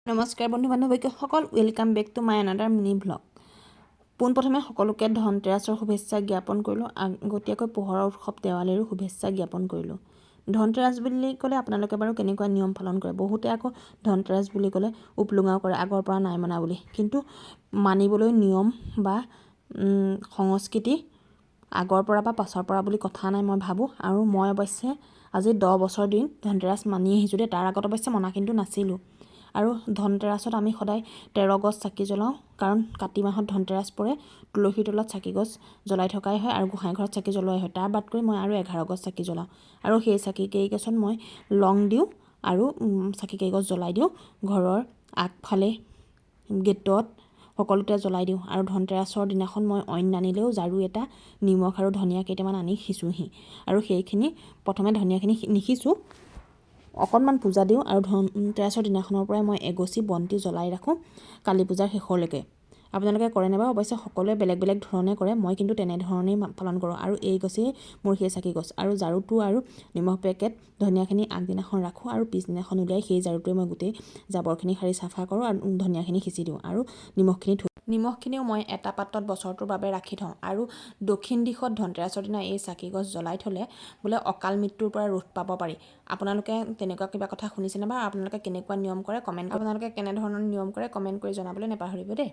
নমস্কাৰ বন্ধু বান্ধৱীসকল, welcome back to my another mini vlog. পোনপ্ৰথমে সকলোকে ধনতেৰাছৰ শুভেচ্ছা জ্ঞাপন কৰিলোঁ। আগতীয়াকৈ পোহৰৰ উৎসৱ দেৱালীৰো শুভেচ্ছা জ্ঞাপন কৰিলোঁ। ধনতেৰাছ বুলি ক'লে আপোনালোকে বাৰু কেনেকুৱা নিয়ম পালন কৰে? বহুতে আকৌ ধনতেৰাছ বুলি ক'লে উপলুঙাও কৰে, আগৰ পৰা নাই মনা বুলি। কিন্তু মানিবলৈ নিয়ম বা সংস্কৃতি আগৰ পৰা বা পাছৰ পৰা বুলি কথা নাই মই ভাবোঁ। আৰু মই অৱশ্যে আজি 10 বছৰ দিন ধনতেৰাছ মানি আহিছোঁ দেই। তাৰ আগত অৱশ্যে মনা কিন্তু নাছিলোঁ। আৰু ধনতেৰাছত আমি সদায় 13 গছ চাকি জ্বলাওঁ, কাৰণ কাতি মাহত ধনতেৰাছ পৰে। তুলসীৰ তলত চাকি গছ জ্বলাই থকাই হয় আৰু গোঁসাই ঘৰত চাকি জ্বলোৱাই হয়। তাৰ বাদ কৰি মই আৰু 11 গছ চাকি জ্বলাওঁ। আৰু সেই চাকি কেইগছত মই লং দিওঁ আৰু চাকি কেইগছ জ্বলাই দিওঁ ঘৰৰ আগফালে, গেটত, সকলোতে জ্বলাই দিওঁ। আৰু ধনতেৰাছৰ দিনাখন মই অইন নানিলেও ঝাৰু এটা, নিমখ আৰু ধনিয়া কেইটামান আনি সিঁচোহি। আৰু সেইখিনি প্ৰথমে ধনিয়াখিনি নিসিঁচোঁ, অকণমান পূজা দিওঁ। আৰু ধনতেৰাছৰ দিনাখনৰ পৰাই মই এগছি বন্তি জ্বলাই ৰাখোঁ কালী পূজাৰ শেষলৈকে। আপোনালোকে কৰে নে বাৰু? অৱশ্যে সকলোৱে বেলেগ বেলেগ ধৰণে কৰে, মই কিন্তু তেনেধৰণেই পালন কৰোঁ। আৰু এই গছেই মোৰ সেই চাকি গছ। আৰু ঝাৰুটো আৰু নিমখ পেকেট ধনিয়াখিনি আগদিনাখন ৰাখোঁ আৰু পিছদিনাখন উলিয়াই সেই ঝাৰুটোৱে মই গোটেই জাবৰখিনি সাৰি চাফা কৰোঁ আৰু ধনিয়াখিনি সিঁচি দিওঁ আৰু নিমখখিনিও মই এটা পাত্ৰত বছৰটোৰ বাবে ৰাখি থওঁ। আৰু দক্ষিণ দিশত ধনতেৰাছৰ দিনা এই চাকি গছ জ্বলাই থ'লে বোলে অকাল মৃত্যুৰ পৰা ৰোধ পাব পাৰি। আপোনালোকে তেনেকুৱা কিবা কথা শুনিছেনে বা আপোনালোকে কেনেকুৱা নিয়ম কৰে আপোনালোকে কেনেধৰণৰ নিয়ম কৰে কমেণ্ট কৰি জনাবলৈ নাপাহৰিব দেই।